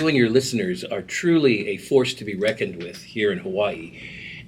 you and your listeners are truly a force to be reckoned with here in Hawaii,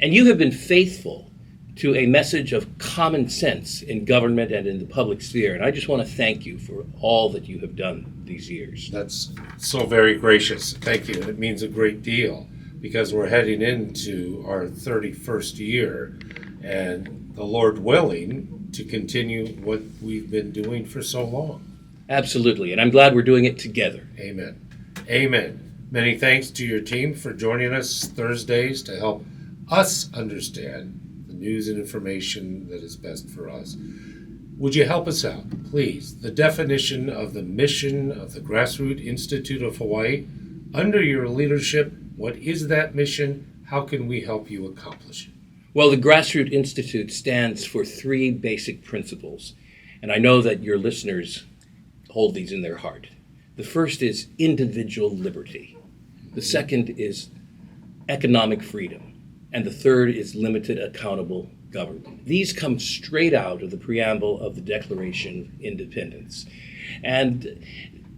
and you have been faithful to a message of common sense in government and in the public sphere. And I just want to thank you for all that you have done these years. That's so very gracious. Thank you. It means a great deal because we're heading into our 31st year and the Lord willing to continue what we've been doing for so long. Absolutely. And I'm glad we're doing it together. Amen. Amen. Many thanks to your team for joining us Thursdays to help us understand the news and information that is best for us. Would you help us out, please? The definition of the mission of the Grassroot Institute of Hawaii. Under your leadership, what is that mission? How can we help you accomplish it? Well, the Grassroot Institute stands for 3 basic principles, and I know that your listeners hold these in their heart. The first is individual liberty. The second is economic freedom. And the third is limited accountable government. These come straight out of the preamble of the Declaration of Independence. And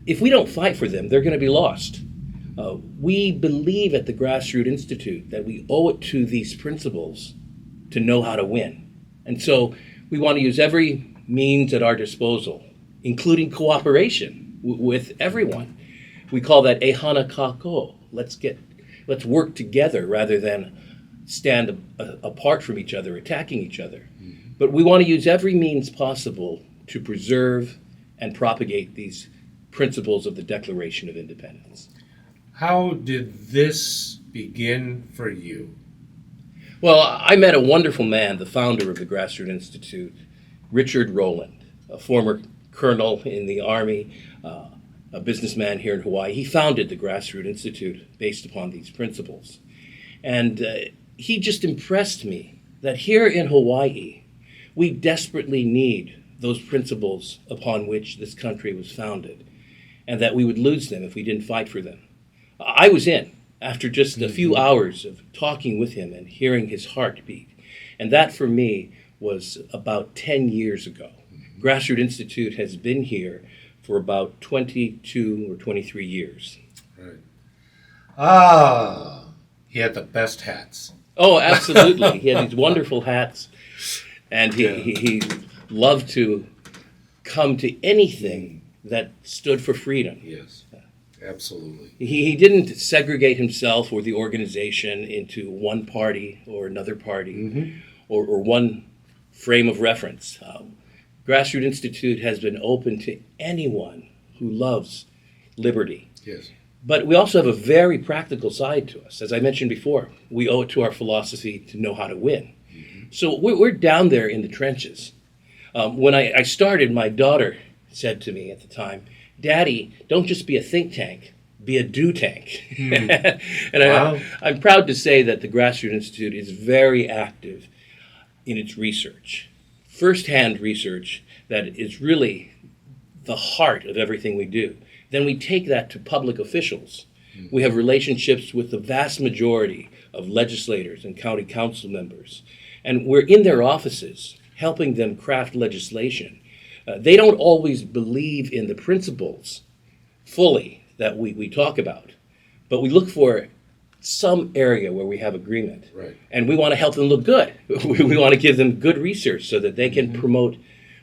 if we don't fight for them, they're going to be lost. We believe at the Grassroot Institute that we owe it to these principles to know how to win. And so we want to use every means at our disposal, including cooperation with everyone. We call that ehana kako. Let's work together rather than stand apart from each other, attacking each other. Mm-hmm. But we want to use every means possible to preserve and propagate these principles of the Declaration of Independence. How did this begin for you? Well, I met a wonderful man, the founder of the Grassroot Institute, Richard Rowland, a former colonel in the Army, a businessman here in Hawaii. He founded the Grassroot Institute based upon these principles. And he just impressed me that here in Hawaii, we desperately need those principles upon which this country was founded, and that we would lose them if we didn't fight for them. I was in after just a few hours of talking with him and hearing his heartbeat. And that for me was about 10 years ago. Grassroot Institute has been here for about 22 or 23 years. Right. He had the best hats. Oh, absolutely. He had these wonderful hats, and he loved to come to anything that stood for freedom. Yes, absolutely. He didn't segregate himself or the organization into one party or another party, mm-hmm. or one frame of reference. Grassroot Institute has been open to anyone who loves liberty. Yes. But we also have a very practical side to us. As I mentioned before, we owe it to our philosophy to know how to win. Mm-hmm. So we're down there in the trenches. When I started, my daughter said to me at the time, "Daddy, don't just be a think tank, be a do tank." Mm. And wow. I'm proud to say that the Grassroot Institute is very active in its research. First-hand research that is really the heart of everything we do. Then we take that to public officials. Mm-hmm. We have relationships with the vast majority of legislators and county council members. And we're in their offices helping them craft legislation. They don't always believe in the principles fully that we talk about, but we look for some area where we have agreement. Right. And we want to help them look good. We want to give them good research so that they can mm-hmm. promote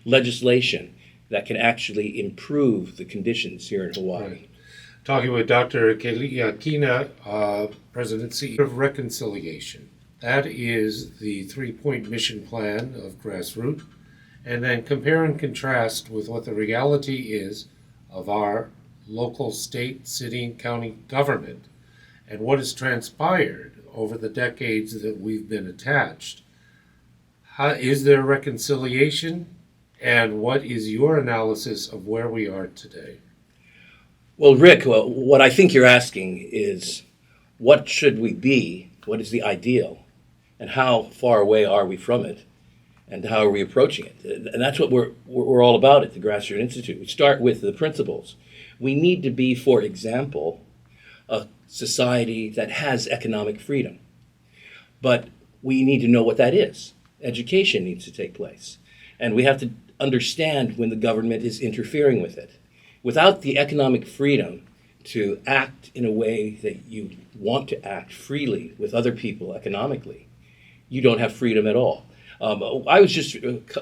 legislation that can actually improve the conditions here in Hawaii. Right. Talking with Dr. Keliakina, Presidency of Reconciliation. That is the 3-point mission plan of Grassroot. And then compare and contrast with what the reality is of our local, state, city, and county government and what has transpired over the decades that we've been attached. Is there reconciliation? And what is your analysis of where we are today? Well, Rick, what I think you're asking is, what should we be? What is the ideal? And how far away are we from it? And how are we approaching it? And that's what we're all about at the Grassroot Institute. We start with the principles. We need to be, for example, a society that has economic freedom. But we need to know what that is. Education needs to take place. And we have to understand when the government is interfering with it. Without the economic freedom, to act in a way that you want to act freely with other people economically, you don't have freedom at all. I was just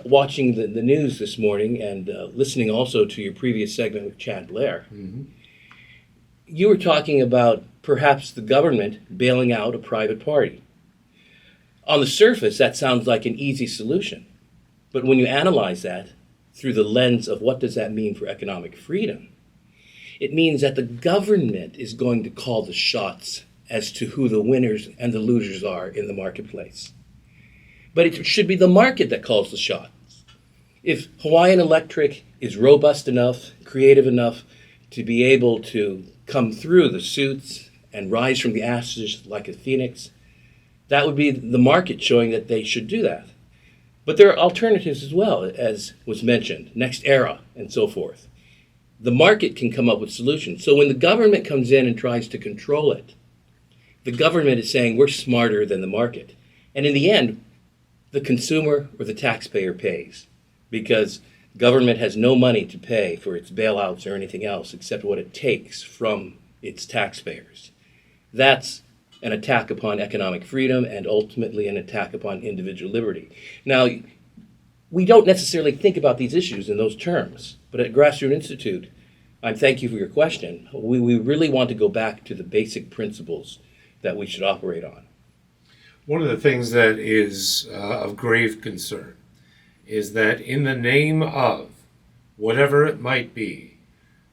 watching the news this morning and listening also to your previous segment with Chad Blair. Mm-hmm. You were talking about perhaps the government bailing out a private party. On the surface, that sounds like an easy solution. But when you analyze that through the lens of what does that mean for economic freedom, it means that the government is going to call the shots as to who the winners and the losers are in the marketplace. But it should be the market that calls the shots. If Hawaiian Electric is robust enough, creative enough to be able to come through the suits and rise from the ashes like a phoenix, that would be the market showing that they should do that. But there are alternatives as well, as was mentioned, NextEra and so forth. The market can come up with solutions. So when the government comes in and tries to control it, the government is saying we're smarter than the market. And in the end, the consumer or the taxpayer pays, because government has no money to pay for its bailouts or anything else except what it takes from its taxpayers. That's an attack upon economic freedom and ultimately an attack upon individual liberty. Now, we don't necessarily think about these issues in those terms, but at Grassroots Institute, I thank you for your question. We really want to go back to the basic principles that we should operate on. One of the things that is of grave concern is that in the name of whatever it might be,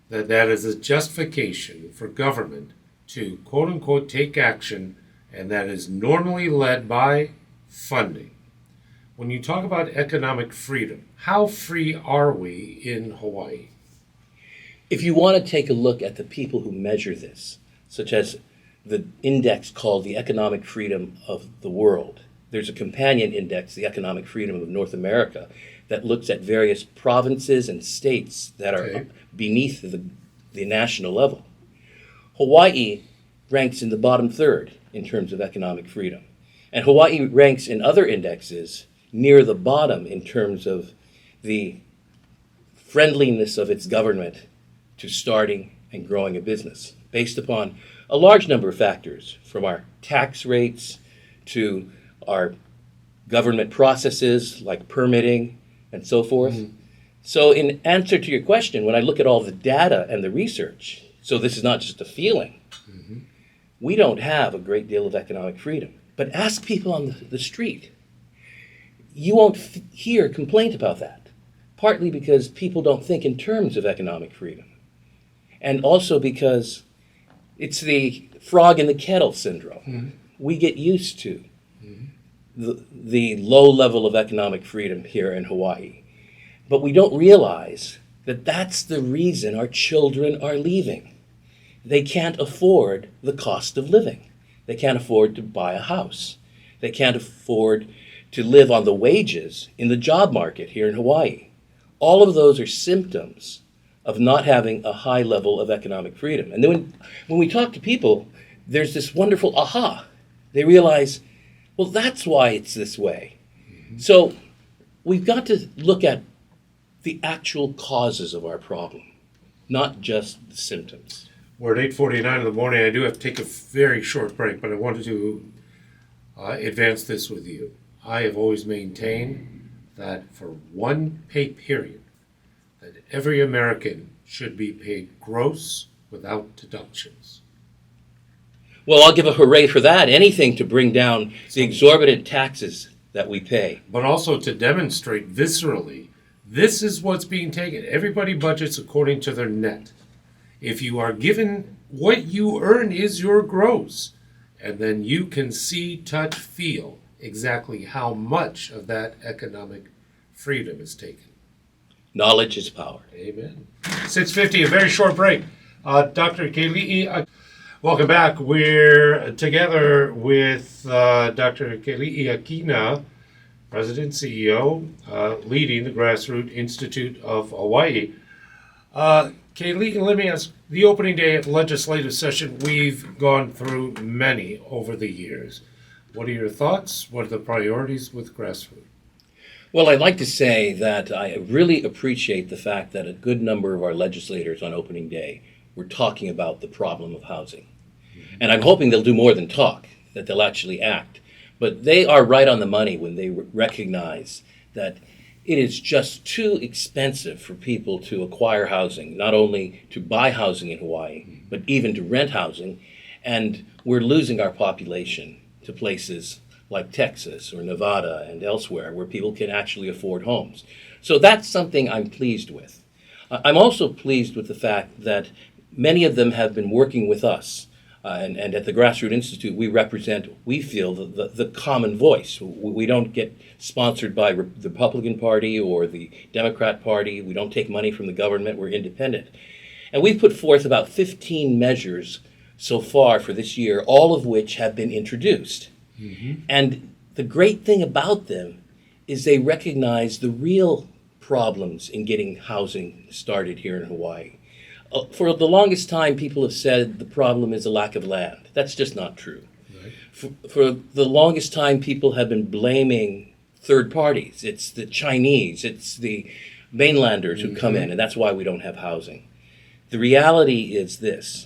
that is a justification for government to quote unquote take action, and that is normally led by funding. When you talk about economic freedom, how free are we in Hawaii? If you want to take a look at the people who measure this, such as the index called the Economic Freedom of the World, there's a companion index, the Economic Freedom of North America, that looks at various provinces and states that are beneath the national level. Hawaii ranks in the bottom third in terms of economic freedom. And Hawaii ranks in other indexes near the bottom in terms of the friendliness of its government to starting and growing a business, based upon a large number of factors, from our tax rates to our government processes like permitting and so forth. Mm-hmm. So in answer to your question, when I look at all the data and the research, so this is not just a feeling, mm-hmm. we don't have a great deal of economic freedom. But ask people on the street. You won't hear complaint about that, partly because people don't think in terms of economic freedom, and also because it's the frog in the kettle syndrome. Mm-hmm. We get used to the low level of economic freedom here in Hawaii, but we don't realize that that's the reason our children are leaving. They can't afford the cost of living. They can't afford to buy a house. They can't afford to live on the wages in the job market here in Hawaii. All of those are symptoms of not having a high level of economic freedom. And then when we talk to people, there's this wonderful aha. They realize, well, that's why it's this way. Mm-hmm. So we've got to look at the actual causes of our problem, not just the symptoms. We're at 8:49 in the morning. I do have to take a very short break, but I wanted to advance this with you. I have always maintained that for one pay period, that every American should be paid gross without deductions. Well, I'll give a hooray for that. Anything to bring down the exorbitant taxes that we pay. But also to demonstrate viscerally, this is what's being taken. Everybody budgets according to their net. If you are given what you earn is your gross, and then you can see, touch, feel exactly how much of that economic freedom is taken. Knowledge is power. Amen. 6:50, a very short break. Dr. Keli'i, welcome back. We're together with Dr. Keli'i Akina, President and CEO, leading the Grassroots Institute of Hawaii. Keli'i, let me ask, the opening day of legislative session, we've gone through many over the years. What are your thoughts? What are the priorities with Grassroots? Well, I'd like to say that I really appreciate the fact that a good number of our legislators on opening day we're talking about the problem of housing. And I'm hoping they'll do more than talk, that they'll actually act. But they are right on the money when they recognize that it is just too expensive for people to acquire housing, not only to buy housing in Hawaii, but even to rent housing. And we're losing our population to places like Texas or Nevada and elsewhere where people can actually afford homes. So that's something I'm pleased with. I'm also pleased with the fact that many of them have been working with us. And at the Grassroots Institute, we represent, we feel, the common voice. We don't get sponsored by the Republican Party or the Democrat Party. We don't take money from the government. We're independent. And we've put forth about 15 measures so far for this year, all of which have been introduced. Mm-hmm. And the great thing about them is they recognize the real problems in getting housing started here in Hawaii. For the longest time, people have said the problem is a lack of land. That's just not true. Right. For the longest time, people have been blaming third parties. It's the Chinese, it's the mainlanders who come in, and that's why we don't have housing. The reality is this.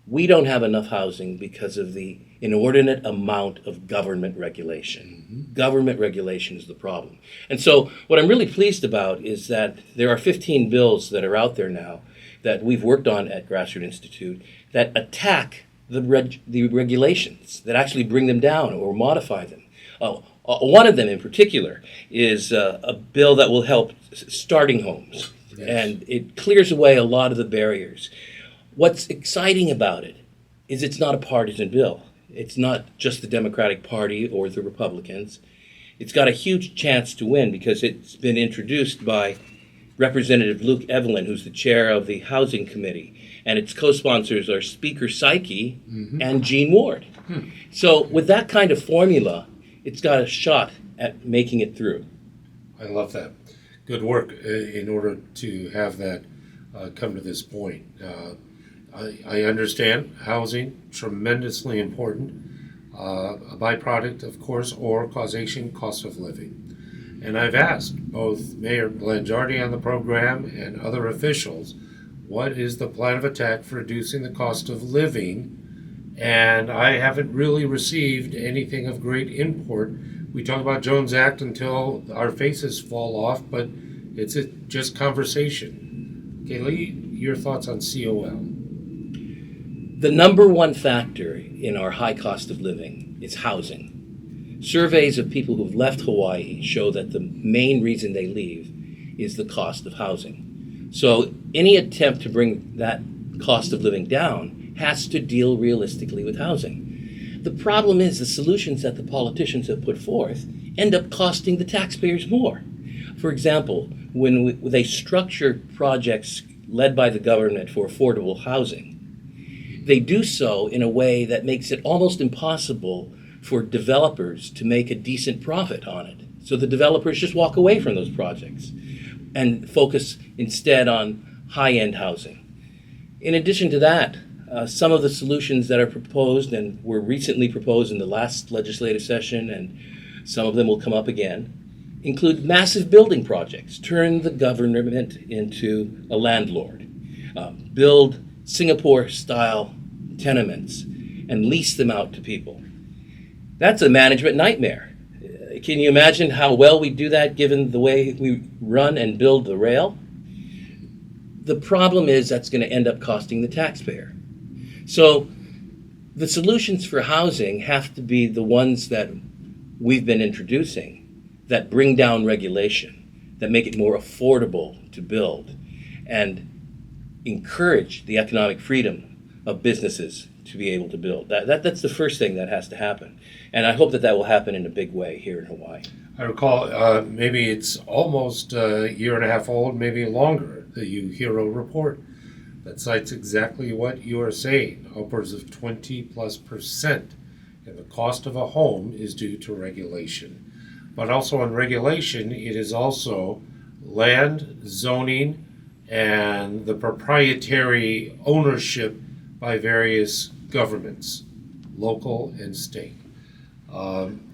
We don't have enough housing because of the inordinate amount of government regulation. Mm-hmm. Government regulation is the problem. And so what I'm really pleased about is that there are 15 bills that are out there now that we've worked on at Grassroots Institute that attack the regulations, that actually bring them down or modify them. One of them in particular is a bill that will help starting homes. Yes. And it clears away a lot of the barriers. What's exciting about it is it's not a partisan bill. It's not just the Democratic Party or the Republicans. It's got a huge chance to win because it's been introduced by Representative Luke Evelyn, who's the chair of the Housing Committee, and its co-sponsors are Speaker Saiki and Gene Ward. So with that kind of formula, it's got a shot at making it through. I love that. Good work in order to have that come to this point. I understand housing, tremendously important, a byproduct, of course, or causation, cost of living. And I've asked both Mayor Blangiardi on the program and other officials, what is the plan of attack for reducing the cost of living? And I haven't really received anything of great import. We talk about Jones Act until our faces fall off, but it's just conversation. Kaylee, your thoughts on COL? The number one factor in our high cost of living is housing. Surveys of people who've left Hawaii show that the main reason they leave is the cost of housing. So any attempt to bring that cost of living down has to deal realistically with housing. The problem is the solutions that the politicians have put forth end up costing the taxpayers more. For example, when they structure projects led by the government for affordable housing, they do so in a way that makes it almost impossible for developers to make a decent profit on it. So the developers just walk away from those projects and focus instead on high-end housing. In addition to that, some of the solutions that are proposed and were recently proposed in the last legislative session, and some of them will come up again, include massive building projects, turn the government into a landlord, build Singapore-style tenements, and lease them out to people. That's a management nightmare. Can you imagine how well we do that given the way we run and build the rail? The problem is that's going to end up costing the taxpayer. So the solutions for housing have to be the ones that we've been introducing that bring down regulation, that make it more affordable to build, and encourage the economic freedom of businesses to be able to build. That's the first thing that has to happen. And I hope that will happen in a big way here in Hawaii. I recall maybe it's almost a year and a half old, maybe longer, the UHERO report that cites exactly what you are saying. Upwards of 20+% in the cost of a home is due to regulation. But also in regulation, it is also land, zoning, and the proprietary ownership by various governments, local and state.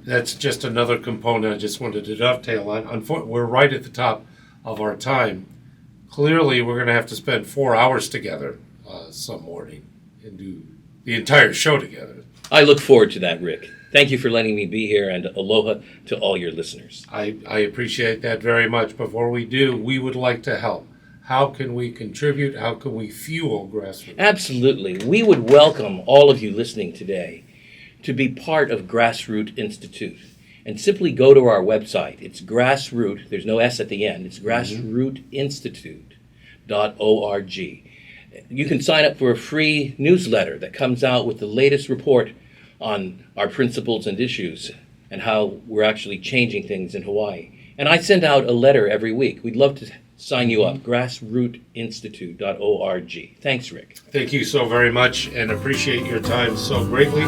That's just another component I just wanted to dovetail on. We're right at the top of our time. Clearly, we're going to have to spend 4 hours together some morning and do the entire show together. I look forward to that, Rick. Thank you for letting me be here, and aloha to all your listeners. I appreciate that very much. Before we do, we would like to help. How can we contribute? How can we fuel grassroots? Absolutely. We would welcome all of you listening today to be part of Grassroot Institute. And simply go to our website. It's Grassroot, there's no S at the end, it's grassrootinstitute.org. You can sign up for a free newsletter that comes out with the latest report on our principles and issues and how we're actually changing things in Hawaii. And I send out a letter every week. We'd love to sign you up, grassrootinstitute.org. Thanks, Rick. Thank you so very much and appreciate your time so greatly.